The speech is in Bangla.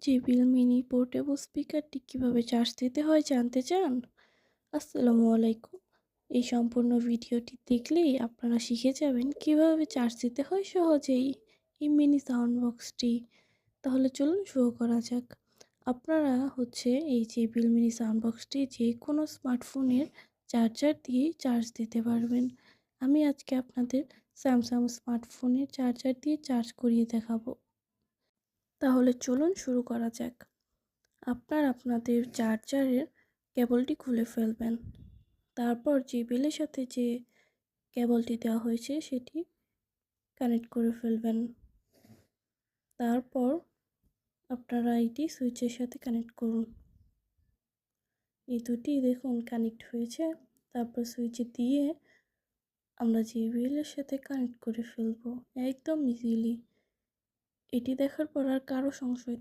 জেবিএল মিনি পোর্টেবল স্পিকারটি কিভাবে চার্জ দিতে হয় জানতে চান? আসসালামু আলাইকুম। এই সম্পূর্ণ ভিডিওটি দেখলেই আপনারা শিখে যাবেন কিভাবে চার্জ দিতে হয় সহজেই এই মিনি সাউন্ড বক্সটি। তাহলে চলুন শুরু করা যাক। আপনারা এই জেবিএল মিনি সাউন্ড বক্সটি যে কোনো স্মার্টফোনের চার্জার দিয়েই চার্জ দিতে পারবেন। আমি আজকে আপনাদের স্যামসাং স্মার্টফোনের চার্জার দিয়ে চার্জ করিয়ে দেখাবো। তাহলে চলুন শুরু করা যাক। আপনাদের চার্জারের কেবলটি খুলে ফেলবেন। তারপর জেবিএলের সাথে যে কেবলটি দেওয়া হয়েছে সেটি কানেক্ট করে ফেলবেন। তারপর আপনারা এটি সুইচের সাথে কানেক্ট করুন। এই দুটি দেখুন কানেক্ট হয়েছে। তারপর সুইচে দিয়ে আমরা জেবিএলের সাথে কানেক্ট করে ফেলবো একদম ইজিলি। এটি দেখার পর আর কারো সংশয়